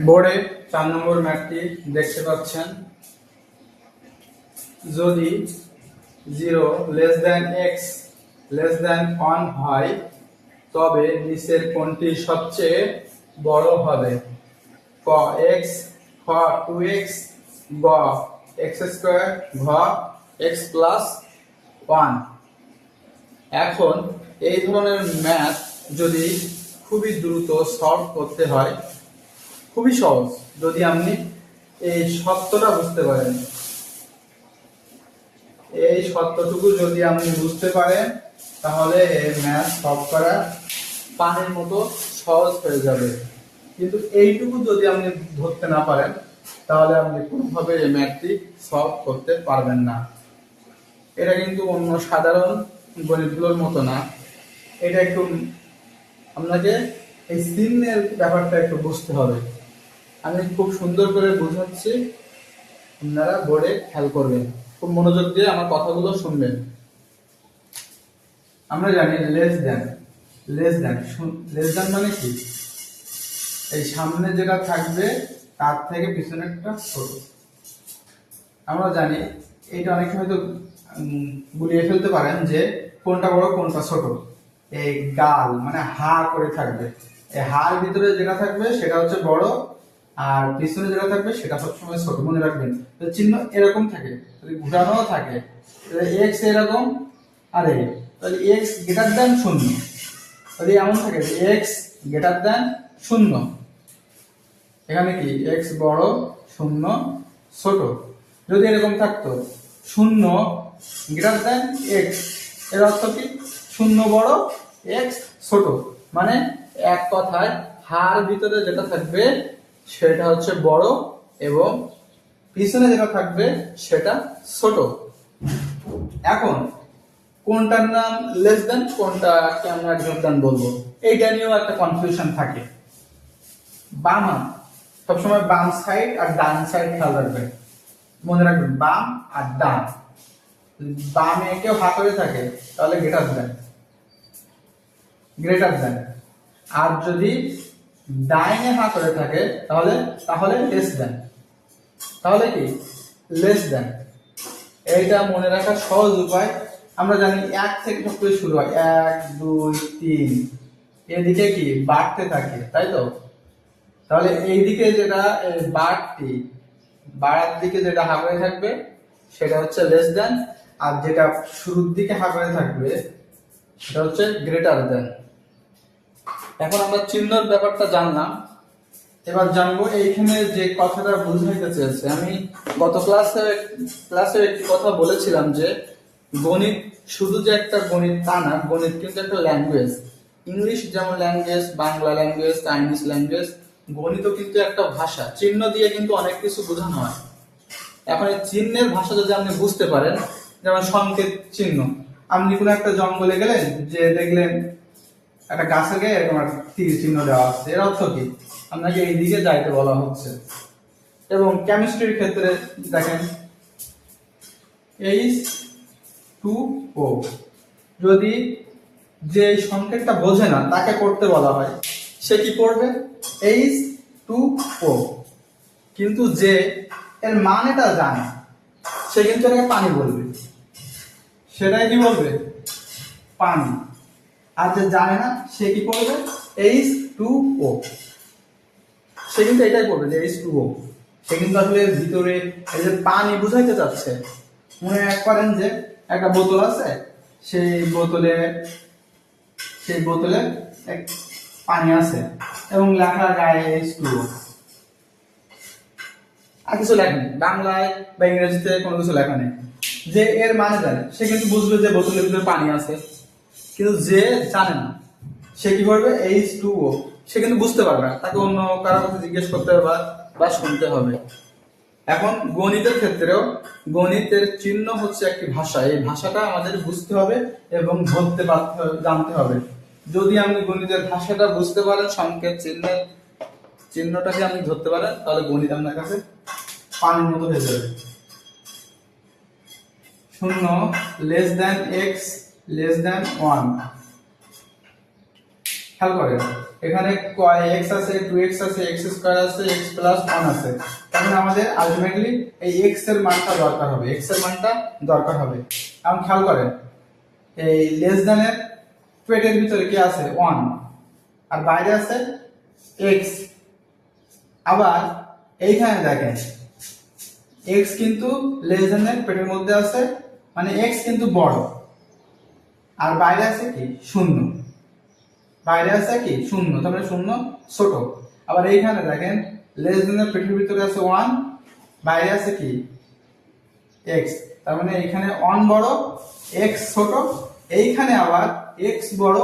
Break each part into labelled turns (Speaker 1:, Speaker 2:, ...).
Speaker 1: বোর্ডে 4 নম্বর ম্যাথটি দেখতে পাচ্ছেন। যদি 0 less than x less than 1 হয় তবে নিচের কোনটি সবচেয়ে বড় হবে? ক এক্স, খ 2x, গ এক্স স্কোয়ার, ঘ এক্স প্লাস 1। এখন এই ধরনের ম্যাথ যদি খুবই দ্রুত সলভ করতে হয়, খুবই সহজ যদি আপনি এই সত্যটা বুঝতে পারেন। এই সত্যটুকু যদি আপনি বুঝতে পারেন তাহলে এই ম্যাথ সলভ করা পানির মতো সহজ হয়ে যাবে। কিন্তু এইটুকু যদি আপনি ধরতে না পারেন তাহলে আপনি কোনোভাবে এই ম্যাথটি সলভ করতে পারবেন না। এটা কিন্তু অন্য সাধারণ গণিতগুলোর মতো না। এটা একটু আপনাকে এই চিহ্নের ব্যাপারটা একটু বুঝতে হবে। আমি খুব সুন্দর করে বুঝাচ্ছি, আপনারা বোর্ডে খেয়াল করবেন, খুব মনোযোগ দিয়ে আমার কথাগুলো শুনবেন। আমরা জানি লেস দ্যান মানে কি? এই সামনে যেটা থাকবে তার থেকে পিছনেরটা ছোট। আমরা জানি এটা অনেকে হয়তো গুলিয়ে ফেলতে পারেন যে কোনটা বড় কোনটা ছোট। এই গাল মানে হা করে থাকবে, এই হার ভিতরে যেটা থাকবে সেটা হচ্ছে বড়, আর পিছনে যেটা থাকবে সেটা সবসময় ছোট। মনে রাখবেন চিহ্ন এরকম থাকে, যদি ঘুরানো থাকে এক্স এরকম, আর তাহলে এক্স গ্রেটার দ্যান 0, যদি এমন থাকে এক্স গ্রেটার দ্যান 0, এখানে কি এক্স বড় 0 ছোট। যদি এরকম থাকতো 0 গ্রেটার দ্যান এক্স, এর অর্থ কি 0 বড় এক্স ছোট। মানে এক কথায় হার ভিতরে যেটা থাকবে সেটা হচ্ছে বড় এবং পিছনে যেটা থাকবে সেটা ছোট। এখন কোনটার নাম লেস দ্যান, কোনটাকে আমরা গ্রেটার দ্যান বলবো, এইটা নিয়েও একটা কনফিউশন থাকে। বাম সবসময় বাম সাইড আর ডান সাইড খেয়াল রাখবেন, মনে রাখবেন বাম আর ডান। বামে কেউ হাত করে থাকে তাহলে গ্রেটার দ্যান, আর যদি ডাইনে হাত করে থাকে তাহলে লেস দ্যান। তাহলে কি লেস দ্যান, এইটা মনে রাখার সহজ উপায়। আমরা জানি 1 থেকে সবকিছু শুরু হয়, 1 2 3, এদিকে কি বাড়তে থাকে, তাই তো? তাহলে এইদিকে যেটা বাড়ার দিকে যেটা হাত করে থাকবে সেটা হচ্ছে লেস দ্যান, আর যেটা শুরুর দিকে হাত করে থাকবে সেটা হচ্ছে গ্রেটার দ্যান। এখন আমরা চিহ্নের ব্যাপারটা জানলাম, এবার জানবো এইখানে যে কথাটা বুঝাইতে চেয়েছে। আমি গত ক্লাসে একটি কথা বলেছিলাম যে গণিত শুধু যে একটা গণিত তা না, গণিত কিন্তু একটা ল্যাঙ্গুয়েজ। ইংলিশ যেমন language, Bangla language, Chinese language, গণিতও কিন্তু একটা ভাষা। চিহ্ন দিয়ে কিন্তু অনেক কিছু বোঝানো হয়। এখন এই চিহ্নের ভাষা যদি আপনি বুঝতে পারেন, যেমন সংকেত চিহ্ন, আপনি কোনো একটা জঙ্গলে গেলেন, যে দেখলেন একটা গাছে গিয়ে এরকম একটা তীর চিহ্ন দেওয়া আছে, এর অর্থ কি আপনাকে এই দিকে যাইতে বলা হচ্ছে। এবং কেমিস্ট্রির ক্ষেত্রে দেখেন H2O, যদি যে সংকেতটা বোঝে না তাকে পড়তে বলা হয়, সে কি পড়বে H2O। কিন্তু যে এর মানেটা জানে সে কিন্তু এটাকে পানি বলবে, সেটাই কি বলবে পানি। আর যে জানে না সে কি করবে H2O, সে কিন্তু এটাই করবে যে H2O। সে কিন্তু আসলে ভিতরে এই যে পানি বুঝাইতে চাচ্ছে। মনে করেন যে একটা বোতল আছে, সেই বোতলে পানি আছে এবং লেখা গায়ে H2O, আর কিছু লেখা নেই, বাংলায় বা ইংরেজিতে কোনো কিছু লেখা নেই। যে এর মানে জানে সে কিন্তু বুঝবে যে বোতলের ভিতরে পানি আছে, কিন্তু যে জানে না সে কি করবে H2O, সে কিন্তু বুঝতে পারবে না, তাকে অন্য কারো কাছে জিজ্ঞেস করতে হবে বা শুনতে হবে। এখন গণিতের ক্ষেত্রেও গণিতের চিহ্ন হচ্ছে একটি ভাষা, এই ভাষাটা আমাদের বুঝতে হবে এবং জানতে হবে। যদি আপনি গণিতের ভাষাটা বুঝতে পারেন, সংকেত চিহ্নটাকে আপনি ধরতে পারেন, তাহলে গণিত আপনার কাছে পানির মতো হয়ে যাবে। 0 less than x less than 1, খেয়াল করেন এখানে x আছে, 2x আছে, x স্কয়ার আছে, x প্লাস 1 আছে। তার মানে আমাদের আলটিমেটলি এই x এর মানটা দরকার হবে, x এর মানটা দরকার হবে। এখন খেয়াল করেন এই লেস দ্যান এর পেটের ভিতরে কি আছে 1 আর বাইরে আছে x। আবার এইখানে দেখেন x কিন্তু লেস দ্যান এর পেটের মধ্যে আছে, মানে x কিন্তু বড়, আর বাইরে আছে কি 0, বাইরে আছে কি 0, তার মানে 0 ছোট। আবার এইখানে দেখেন লেস দ্যান এর পেটের ভিতরে আছে 1, বাইরে আছে কি x, তার মানে এইখানে 1 বড় x ছোট, এইখানে আবার x বড়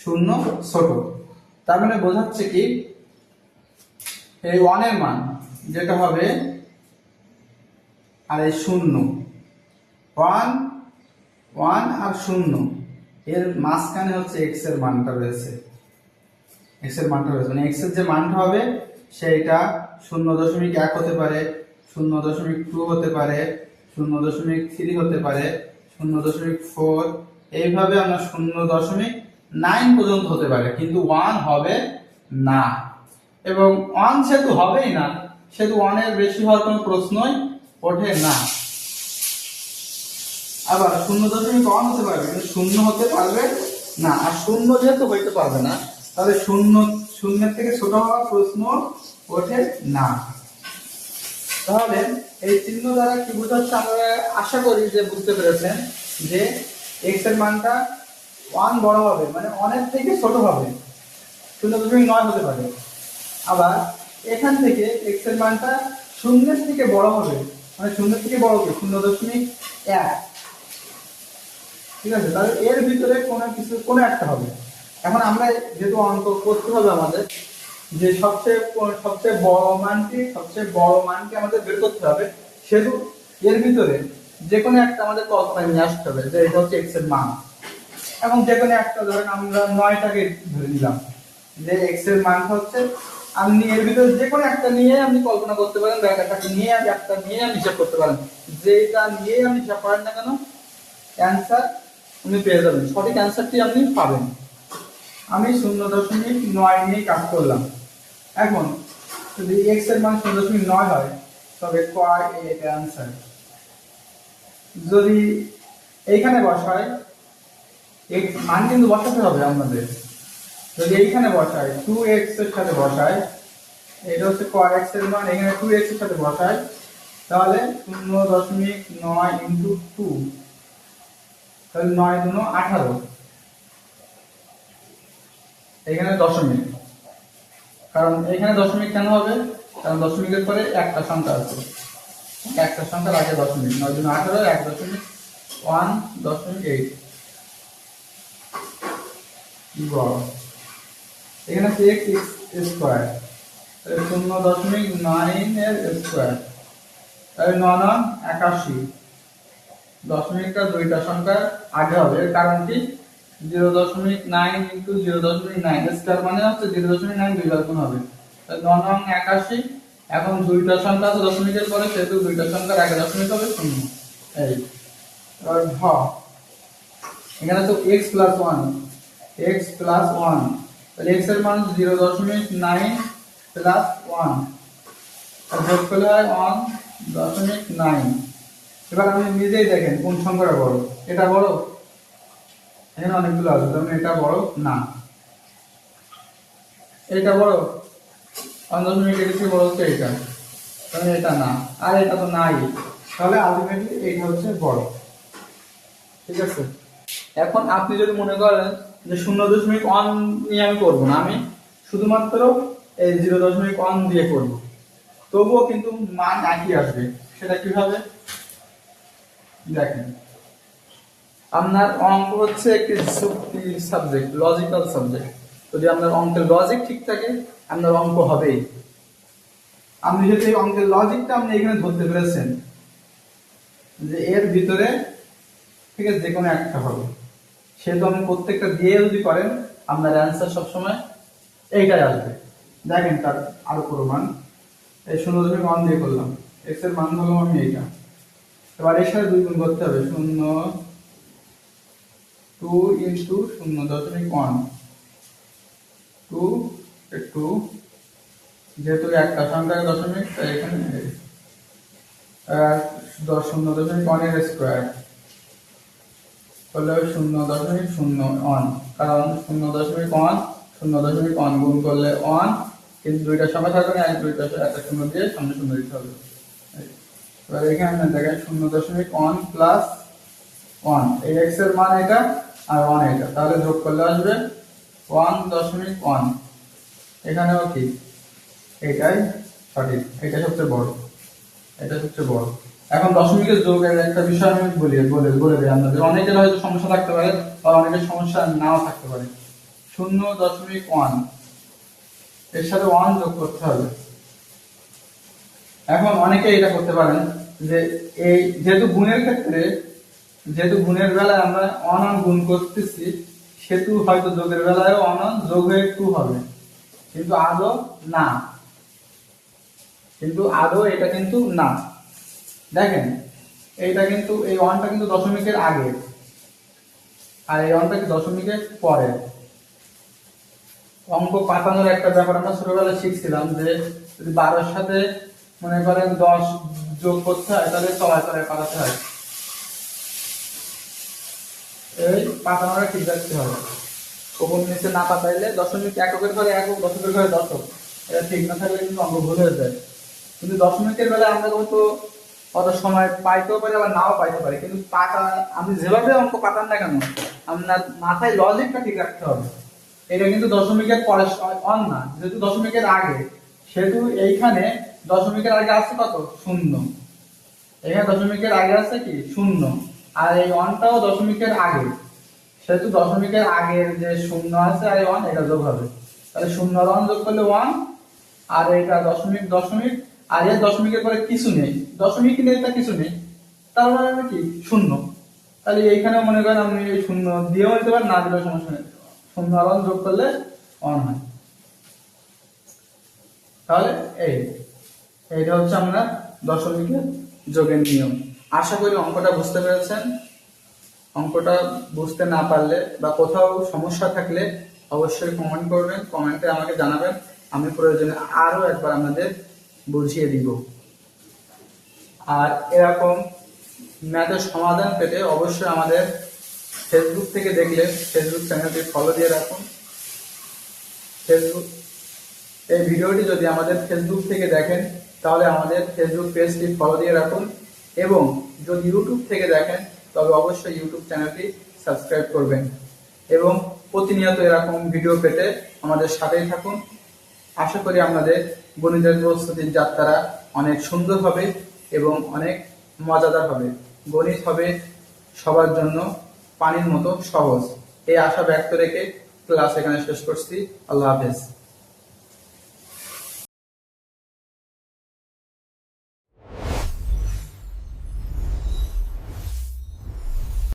Speaker 1: 0 ছোট। তার মানে বোঝাচ্ছে কি এই 1 এর মান যেটা হবে আর এই 0, 1 1 আর 0 এর মাঝখানে হচ্ছে x এর মানটা রয়েছে, x এর মানটা রয়েছে, মানে x এর যে মানটা হবে সেইটা 0.1 হতে পারে, 0.2 হতে পারে, 0.3 হতে পারে, 0.4, এইভাবে আমরা 0.9 পর্যন্ত হতে পারে, কিন্তু 1 হবে না। এবং 1 যেহেতু হবেই না, সেহেতু 1 এর বেশি হওয়ার কোনো প্রশ্নই ওঠে না। আবার 0.1 হতে পারবে কিন্তু 0 হতে পারবে না, আর 0 যেহেতু হইতে পারবে না, তাহলে 0 থেকে ছোট হওয়ার প্রশ্ন ওঠে না। তাহলে এই চিহ্ন দ্বারা কি বোঝাচ্ছে, আমরা আশা করি যে বুঝতে পেরেছেন যে x এর মানটা 1 বড় হবে, মানে 1 এর থেকে ছোট হবে, 0.9 হতে পারে। আবার এখান থেকে x এর মানটা 0 এর থেকে বড় হবে, মানে 0 এর থেকে বড় কি 0.1, ঠিক আছে। তাহলে এর ভিতরে কোনো একটা হবে। এখন আমরা যেহেতু অঙ্ক করতে হবে আমাদের, যে সবচেয়ে বড় মানটি আমাদের বের করতে হবে, সেহেতু এর ভিতরে যে কোনো একটা আমাদের কল্পনায় নিয়ে আসতে হবে যে এটা হচ্ছে x এর মান। এবং যে কোনো একটা ধরেন আমরা 9টাকে ধরে নিলাম যে x এর মান হচ্ছে, আপনি এর ভিতরে যে কোনো একটা নিয়ে আপনি কল্পনা করতে পারেন, বা একটা নিয়ে একটা নিয়ে আপনি হিসাব করতে পারেন, যেটা নিয়ে আপনি হিসাব করেন না কেন অ্যান্সার আপনি পেয়ে যাবেন, সঠিক অ্যান্সারটি আপনি পাবেন। আমি 0.9 নিয়ে কাজ করলাম। এখন যদি x এর মান 0.9 হয় তবে কয় এটা অ্যান্সার। যদি এইখানে বসায় x মান কিন্তু বসাতে হবে আমাদের, যদি এইখানে বসায় 2x এর সাথে বসায়, এটা হচ্ছে cos x এর মান, এখানে 2x এর সাথে বসায়, তাহলে 0.9 ইনটু 2, তাহলে 9 গুণ 18, এখানে দশমিক, কারণ এখানে দশমিক কেন হবে, কারণ দশমিকের পরে একটা সংখ্যা আছে, একটা সংখ্যার আগে দশমিক, 9 গুণ 18 1.8 বড়, এখানে আছে x স্কয়ার, তাহলে 0.9 এর স্কয়ার, তাহলে 9 9 81, দশমিকটা দুইটা সংখ্যার আগে হবে, কারণ কি 0.9 ইনটু 0.9 স্কয়ার মানে হচ্ছে 0.9 দুইবার গুণ হবে, তাহলে 9 9 81। এখন দুইটা সংখ্যা আছে দশমিকের পরে, সেহেতু দুইটা সংখ্যার আগে দশমিক হবে 0। এই আর ভ এখানে তো x প্লাস 1, তাহলে x এর মান 0.9 প্লাস 1, আর যোগ করলে হয় 1.9। এবার আপনি নিজেই দেখেন কোন সংখ্যাটা বড়, এটা বড়, এখানে অনেকগুলো আছে, তার মানে এটা বড় না, এটা বড়, 1.9 এর থেকে বড় হচ্ছে এটা, তাহলে এটা না, আর এটা তো নাই, তাহলে আলটিমেটলি এইটা হচ্ছে বড়, ঠিক আছে। এখন আপনি যদি মনে করেন যে 0.1 নিয়ে আমি করব না, আমি শুধুমাত্র এই 0.1 দিয়ে করব, তবুও কিন্তু মান একই আসবে। সেটা কিভাবে দেখেন, আপনার অঙ্ক হচ্ছে একটি যুক্তি সাবজেক্ট, লজিক্যাল সাবজেক্ট, যদি আপনার অঙ্কের লজিক ঠিক থাকে আপনার অঙ্ক হবেই। আপনি যদি এই অঙ্কের লজিকটা আপনি এখানে ধরতে পেরেছেন যে এর ভিতরে, ঠিক আছে, যে কোনো একটা হবে, সেহেতু আপনি প্রত্যেকটা দিয়ে যদি করেন আপনার অ্যান্সার সবসময় এইটাই আসবে। দেখেন তার আরো প্রমাণ, এই 0.1 দিয়ে করলাম, x এর মান হলো আমি এইটা, এবার এর সাথে 2 গুণ করতে হবে, 2 ইনটু 0.1, টু টু, যেহেতু একটা সংখ্যা দশমিক তাই এখানে 0.1 স্কোয়ার করলে 0.01, কারণ 0.1 গুণ করলে 1, কিন্তু দুইটা সংখ্যা থাকবে না, দুইটা একটা শূন্য দিয়ে সামনে শূন্য দিতে হবে। এবার এখানে দেখেন 0.1 প্লাস 1, এই x এর মান এটা আর 1 এটা, তাহলে যোগ করলে আসবে 1.1। এখানেও কি এটাই সঠিক, এটা সবচেয়ে বড়, এটা সবচেয়ে বড়। এখন দশমিকের যোগের একটা বিষয় আমি বলে দিই আপনাদের, অনেকের হয়তো সমস্যা থাকতে পারে বা অনেকের সমস্যা নাও থাকতে পারে। 0.1 এর সাথে 1 যোগ করতে হবে। এখন অনেকে এটা করতে পারেন যে এই যেহেতু গুণের বেলায় আমরা 1 গুণ করতেছি, সেহেতু হয়তো যোগের বেলায় 1 যোগ হয়ে 2 হবে, কিন্তু আদৌ এটা কিন্তু না। দেখেন এইটা কিন্তু এই 1টা কিন্তু দশমিকের আগে, আর এই 1টা কি দশমিকের পরে। অঙ্ক পাতানোর একটা ব্যাপার আমরা ছোটবেলায় শিখছিলাম যে যদি 12-এর সাথে মনে করেন 10 যোগ করতে হয়, তাহলে তলায় পাঠাতে হয়, এই পাতানোটা ঠিক রাখতে হবে। ওপর নিচে না পাতাইলে দশমিক এককের ঘরে একক, দশকের ঘরে দশক, এটা ঠিক না থাকলে কিন্তু অঙ্ক ভুল হয়ে যায়। কিন্তু দশমিকের বেলায় আমরা হয়তো অত সময় পাইতেও পারি আবার নাও পাইতে পারি, কিন্তু আপনি যেভাবে অঙ্ক পাতান না কেন, আপনার মাথায় লজিকটা ঠিক রাখতে হবে। এটা কিন্তু দশমিকের পরে অন না, যেহেতু দশমিকের আগে, সেহেতু এইখানে দশমিকের আগে আছে কত? 0। এখানে দশমিকের আগে আছে কি? 0। আর এই অনটাও দশমিকের আগে, সেহেতু দশমিকের আগের যে 0 আছে আর 1 এটা যোগ হবে, তাহলে 0 আর 1 যোগ করলে 1, আর এটা দশমিক, আর এর দশমিকের পরে কিছু নেই, দশমিক নেই তা কিছু নেই, তার মানে কি 0। তাহলে এইখানে মনে করেন আপনি 0 দিয়েও নিতে পারেন, না দিলেও সমস্যা নেই, 0 আর 1 যোগ করলে 1 হয়। তাহলে এইটা হচ্ছে আমরা দশমিকের যোগের নিয়ম। আশা করি অঙ্কটা বুঝতে পেরেছেন। অঙ্কটা বুঝতে না পারলে বা কোথাও সমস্যা থাকলে অবশ্যই কমেন্ট করবেন, কমেন্টে আমাকে জানাবেন, আমি প্রয়োজনে আরো একবার আপনাদের বুঝিয়ে দিব। আর এরকম ম্যাথের সমাধান পেতে অবশ্যই আমাদের ফেসবুক থেকে দেখলে ফেসবুক চ্যানেলটি ফলো দিয়ে রাখুন। এই ভিডিওটি যদি আমাদের ফেসবুক থেকে দেখেন তাহলে আমাদের ফেসবুক পেজটি ফলো দিয়ে রাখুন, এবং যদি ইউটিউব থেকে দেখেন তবে অবশ্যই ইউটিউব চ্যানেলটি সাবস্ক্রাইব করবেন, এবং প্রতিনিয়ত এরকম ভিডিও পেতে আমাদের সাথেই থাকুন। আশা করি আপনাদের গণিতের প্রস্তুতির যাত্রা অনেক সুন্দর হবে এবং অনেক মজাদার হবে। গণিত হবে সবার জন্য পানির মতো সহজ, এই আশা ব্যক্ত রেখে ক্লাস এখানে শেষ করছি। আল্লাহ হাফেজ।